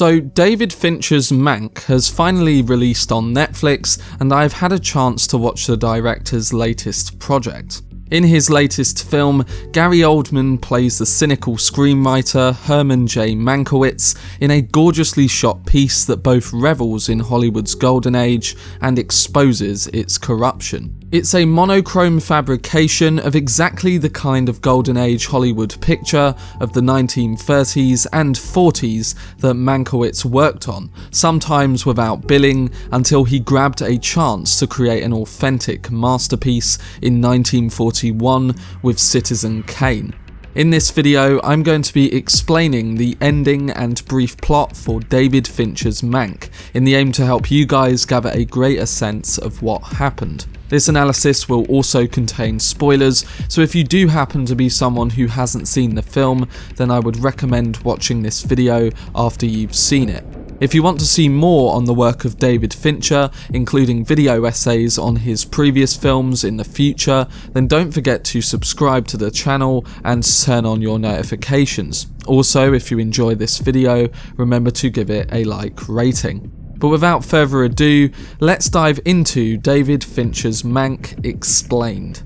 So David Fincher's Mank has finally released on Netflix, and I've had a chance to watch the director's latest project. In his latest film, Gary Oldman plays the cynical screenwriter Herman J. Mankiewicz in a gorgeously shot piece that both revels in Hollywood's golden age and exposes its corruption. It's a monochrome fabrication of exactly the kind of golden age Hollywood picture of the 1930s and 40s that Mankiewicz worked on, sometimes without billing, until he grabbed a chance to create an authentic masterpiece in 1941 with Citizen Kane. In this video, I'm going to be explaining the ending and brief plot for David Fincher's Mank, in the aim to help you guys gather a greater sense of what happened. This analysis will also contain spoilers, so if you do happen to be someone who hasn't seen the film, then I would recommend watching this video after you've seen it. If you want to see more on the work of David Fincher, including video essays on his previous films in the future, then don't forget to subscribe to the channel and turn on your notifications. Also, if you enjoy this video, remember to give it a like rating. But without further ado, let's dive into David Fincher's Mank Explained.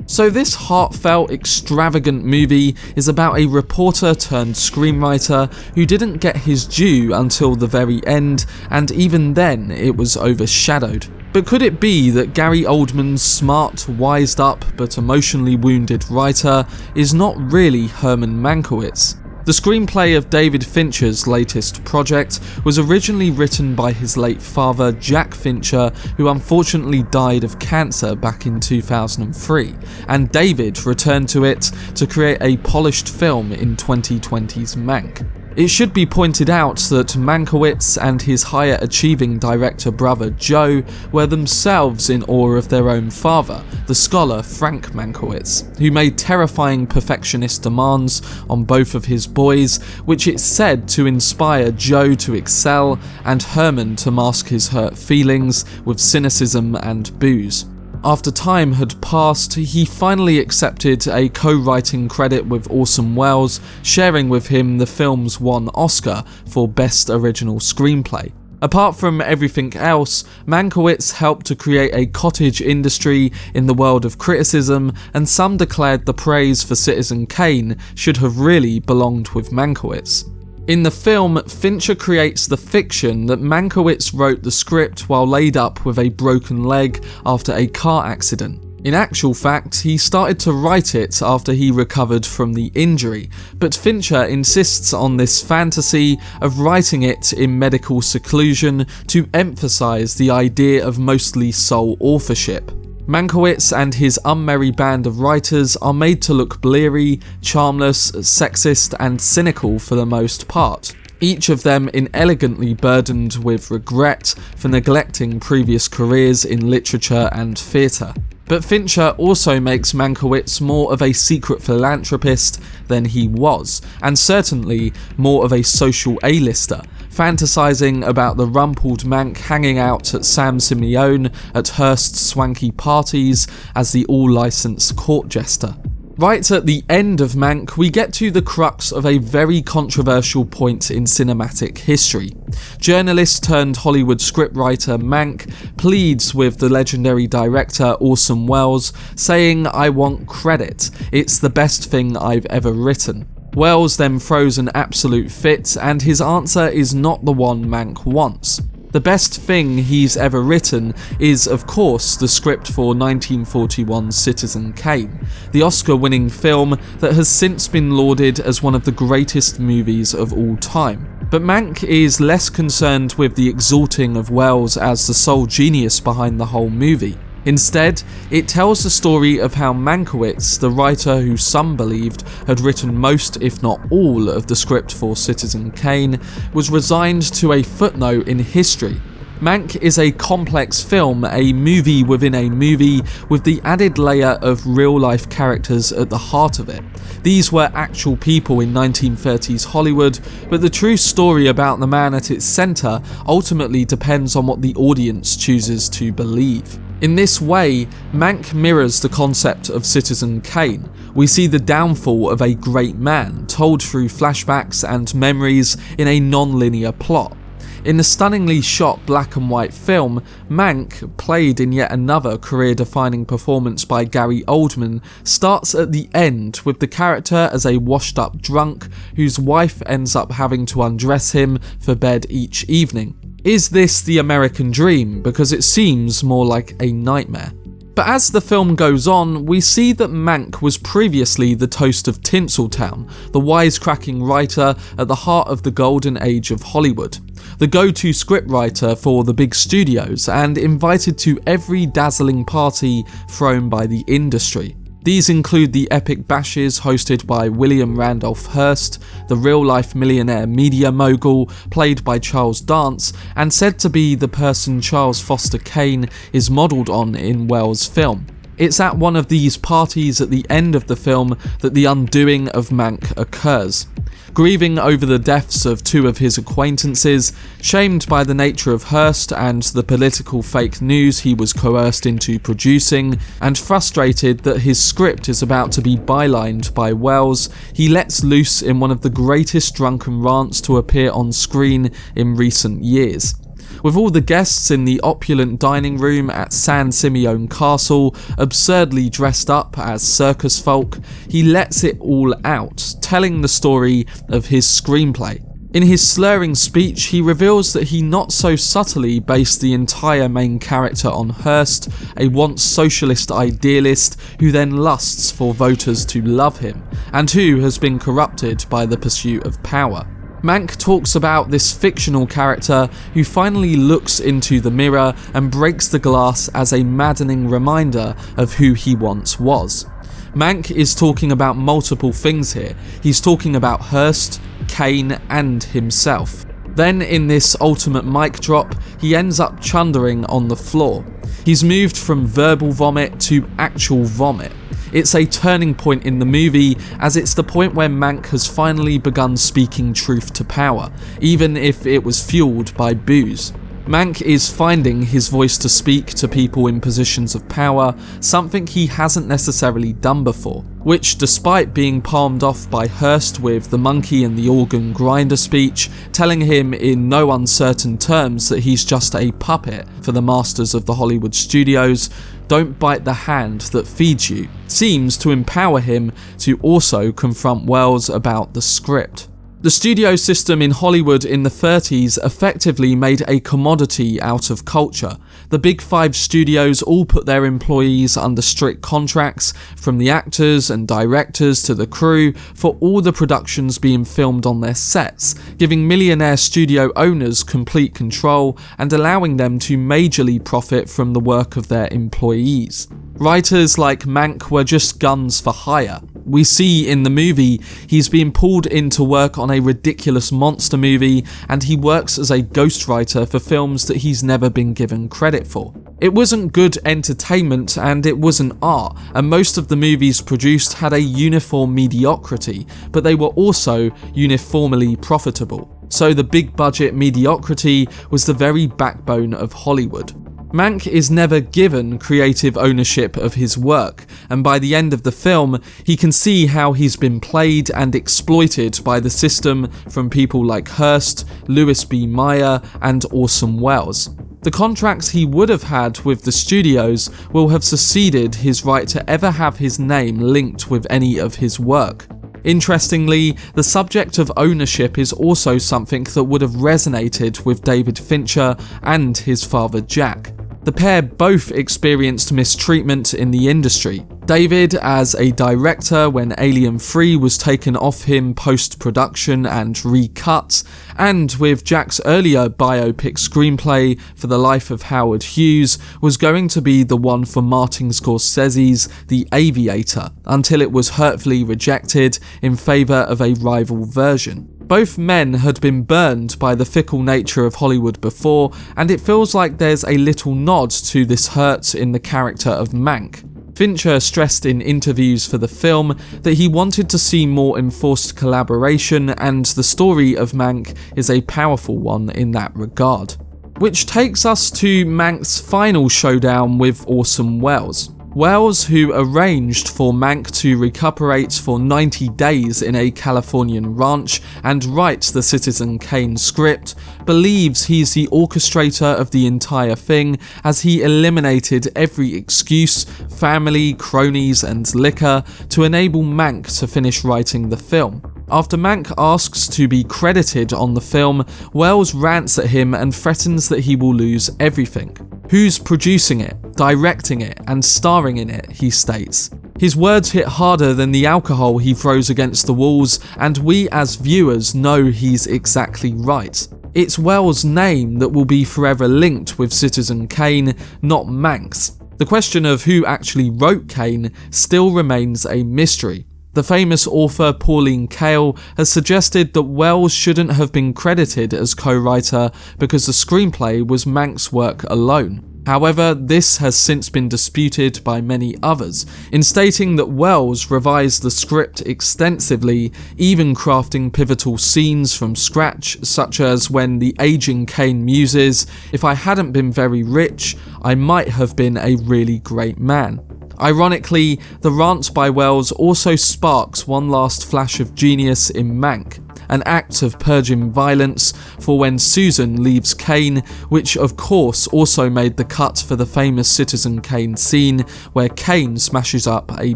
So this heartfelt, extravagant movie is about a reporter turned screenwriter who didn't get his due until the very end, and even then it was overshadowed. But could it be that Gary Oldman's smart, wised up but emotionally wounded writer is not really Herman Mankiewicz? The screenplay of David Fincher's latest project was originally written by his late father Jack Fincher, who unfortunately died of cancer back in 2003, and David returned to it to create a polished film in 2020's Mank. It should be pointed out that Mankiewicz and his higher achieving director brother Joe were themselves in awe of their own father, the scholar Frank Mankiewicz, who made terrifying perfectionist demands on both of his boys, which it's said to inspire Joe to excel and Herman to mask his hurt feelings with cynicism and booze. After time had passed, he finally accepted a co-writing credit with Orson Welles, sharing with him the film's one Oscar for Best Original Screenplay. Apart from everything else, Mankiewicz helped to create a cottage industry in the world of criticism, and some declared the praise for Citizen Kane should have really belonged with Mankiewicz. In the film, Fincher creates the fiction that Mankiewicz wrote the script while laid up with a broken leg after a car accident. In actual fact, he started to write it after he recovered from the injury, but Fincher insists on this fantasy of writing it in medical seclusion to emphasise the idea of mostly sole authorship. Mankiewicz and his unmerry band of writers are made to look bleary, charmless, sexist and cynical for the most part, each of them inelegantly burdened with regret for neglecting previous careers in literature and theatre. But Fincher also makes Mankiewicz more of a secret philanthropist than he was, and certainly more of a social A-lister, fantasizing about the rumpled Mank hanging out at Sam Simeone at Hearst's swanky parties as the all-licensed court jester. Right at the end of Mank, we get to the crux of a very controversial point in cinematic history. Journalist turned Hollywood scriptwriter Mank pleads with the legendary director Orson Welles, saying, "I want credit, it's the best thing I've ever written." Welles then throws an absolute fit, and his answer is not the one Mank wants. The best thing he's ever written is, of course, the script for 1941's Citizen Kane, the Oscar-winning film that has since been lauded as one of the greatest movies of all time. But Mank is less concerned with the exalting of Welles as the sole genius behind the whole movie. Instead, it tells the story of how Mankiewicz, the writer who some believed had written most if not all of the script for Citizen Kane, was resigned to a footnote in history. Mank is a complex film, a movie within a movie, with the added layer of real-life characters at the heart of it. These were actual people in 1930s Hollywood, but the true story about the man at its centre ultimately depends on what the audience chooses to believe. In this way, Mank mirrors the concept of Citizen Kane. We see the downfall of a great man, told through flashbacks and memories in a non-linear plot. In the stunningly shot black and white film, Mank, played in yet another career-defining performance by Gary Oldman, starts at the end with the character as a washed-up drunk whose wife ends up having to undress him for bed each evening. Is this the American dream? Because it seems more like a nightmare. But as the film goes on, we see that Mank was previously the toast of Tinseltown, the wisecracking writer at the heart of the golden age of Hollywood, the go-to scriptwriter for the big studios and invited to every dazzling party thrown by the industry. These include the epic bashes hosted by William Randolph Hearst, the real-life millionaire media mogul played by Charles Dance, and said to be the person Charles Foster Kane is modelled on in Wells' film. It's at one of these parties at the end of the film that the undoing of Mank occurs. Grieving over the deaths of two of his acquaintances, shamed by the nature of Hearst and the political fake news he was coerced into producing, and frustrated that his script is about to be bylined by Wells, he lets loose in one of the greatest drunken rants to appear on screen in recent years. With all the guests in the opulent dining room at San Simeon Castle absurdly dressed up as circus folk, he lets it all out, telling the story of his screenplay. In his slurring speech, he reveals that he not so subtly based the entire main character on Hearst, a once socialist idealist who then lusts for voters to love him, and who has been corrupted by the pursuit of power. Mank talks about this fictional character who finally looks into the mirror and breaks the glass as a maddening reminder of who he once was. Mank is talking about multiple things here. He's talking about Hearst, Kane, and himself. Then, in this ultimate mic drop, he ends up chundering on the floor. He's moved from verbal vomit to actual vomit. It's a turning point in the movie, as it's the point where Mank has finally begun speaking truth to power, even if it was fueled by booze. Mank is finding his voice to speak to people in positions of power, something he hasn't necessarily done before, which, despite being palmed off by Hearst with the monkey and the organ grinder speech, telling him in no uncertain terms that he's just a puppet for the masters of the Hollywood studios, don't bite the hand that feeds you, seems to empower him to also confront Wells about the script. The studio system in Hollywood in the 30s effectively made a commodity out of culture. The big five studios all put their employees under strict contracts, from the actors and directors to the crew, for all the productions being filmed on their sets, giving millionaire studio owners complete control and allowing them to majorly profit from the work of their employees. Writers like Mank were just guns for hire. We see in the movie he's being pulled in to work on a ridiculous monster movie, and he works as a ghostwriter for films that he's never been given credit for. It wasn't good entertainment and it wasn't art, and most of the movies produced had a uniform mediocrity, but they were also uniformly profitable. So the big budget mediocrity was the very backbone of Hollywood. Mank is never given creative ownership of his work, and by the end of the film, he can see how he's been played and exploited by the system from people like Hearst, Louis B. Mayer, and Orson Welles. The contracts he would have had with the studios will have succeeded his right to ever have his name linked with any of his work. Interestingly, the subject of ownership is also something that would have resonated with David Fincher and his father Jack. The pair both experienced mistreatment in the industry. David as a director when Alien 3 was taken off him post-production and recut, and with Jack's earlier biopic screenplay for the life of Howard Hughes was going to be the one for Martin Scorsese's The Aviator, until it was hurtfully rejected in favour of a rival version. Both men had been burned by the fickle nature of Hollywood before, and it feels like there's a little nod to this hurt in the character of Mank. Fincher stressed in interviews for the film that he wanted to see more enforced collaboration, and the story of Mank is a powerful one in that regard. Which takes us to Mank's final showdown with Orson Welles. Welles, who arranged for Mank to recuperate for 90 days in a Californian ranch and write the Citizen Kane script, believes he's the orchestrator of the entire thing, as he eliminated every excuse, family, cronies and liquor to enable Mank to finish writing the film. After Mank asks to be credited on the film, Welles rants at him and threatens that he will lose everything. Who's producing it, directing it, and starring in it, he states. His words hit harder than the alcohol he throws against the walls, and we as viewers know he's exactly right. It's Welles' name that will be forever linked with Citizen Kane, not Mank's. The question of who actually wrote Kane still remains a mystery. The famous author Pauline Kael has suggested that Welles shouldn't have been credited as co-writer because the screenplay was Mank's work alone. However, this has since been disputed by many others, in stating that Welles revised the script extensively, even crafting pivotal scenes from scratch, such as when the aging Kane muses, "If I hadn't been very rich, I might have been a really great man." Ironically, the rant by Welles also sparks one last flash of genius in Mank, an act of purging violence for when Susan leaves Kane, which of course also made the cut for the famous Citizen Kane scene where Kane smashes up a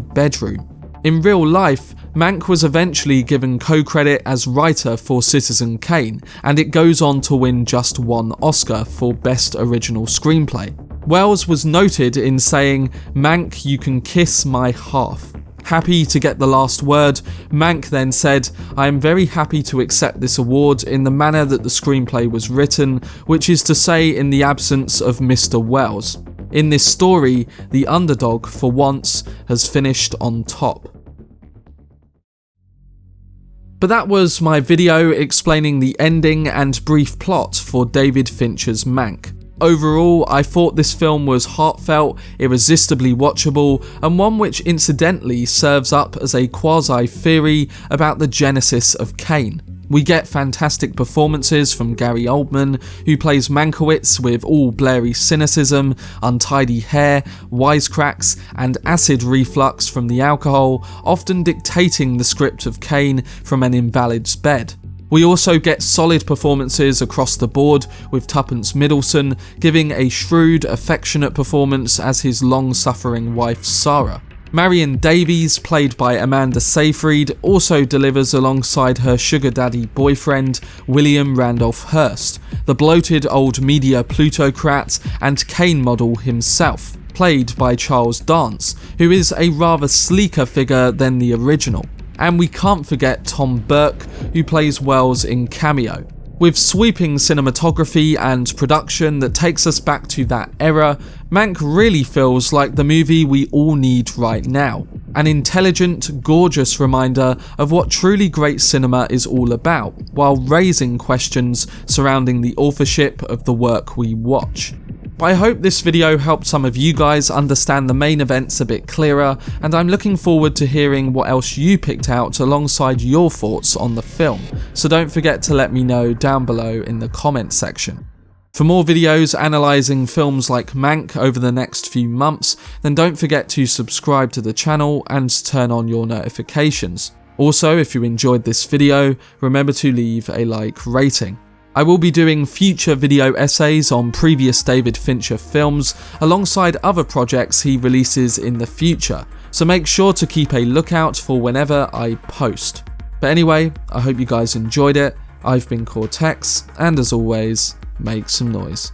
bedroom. In real life, Mank was eventually given co-credit as writer for Citizen Kane, and it goes on to win just one Oscar for Best Original Screenplay. Welles was noted in saying, "Mank, you can kiss my half." Happy to get the last word, Mank then said, "I am very happy to accept this award in the manner that the screenplay was written, which is to say in the absence of Mr. Welles. In this story, the underdog, for once, has finished on top." But that was my video explaining the ending and brief plot for David Fincher's Mank. Overall, I thought this film was heartfelt, irresistibly watchable, and one which incidentally serves up as a quasi-theory about the genesis of Kane. We get fantastic performances from Gary Oldman, who plays Mankiewicz with all blurry cynicism, untidy hair, wisecracks, and acid reflux from the alcohol, often dictating the script of Kane from an invalid's bed. We also get solid performances across the board, with Tuppence Middleton giving a shrewd, affectionate performance as his long-suffering wife Sarah. Marion Davies, played by Amanda Seyfried, also delivers alongside her sugar daddy boyfriend, William Randolph Hearst, the bloated old media plutocrat and Kane model himself, played by Charles Dance, who is a rather sleeker figure than the original. And we can't forget Tom Burke, who plays Welles in Cameo. With sweeping cinematography and production that takes us back to that era, Mank really feels like the movie we all need right now. An intelligent, gorgeous reminder of what truly great cinema is all about, while raising questions surrounding the authorship of the work we watch. I hope this video helped some of you guys understand the main events a bit clearer, and I'm looking forward to hearing what else you picked out alongside your thoughts on the film, so don't forget to let me know down below in the comment section. For more videos analysing films like Mank over the next few months, then don't forget to subscribe to the channel and turn on your notifications. Also, if you enjoyed this video, remember to leave a like rating. I will be doing future video essays on previous David Fincher films alongside other projects he releases in the future, so make sure to keep a lookout for whenever I post. But anyway, I hope you guys enjoyed it. I've been Cortex, and as always, make some noise.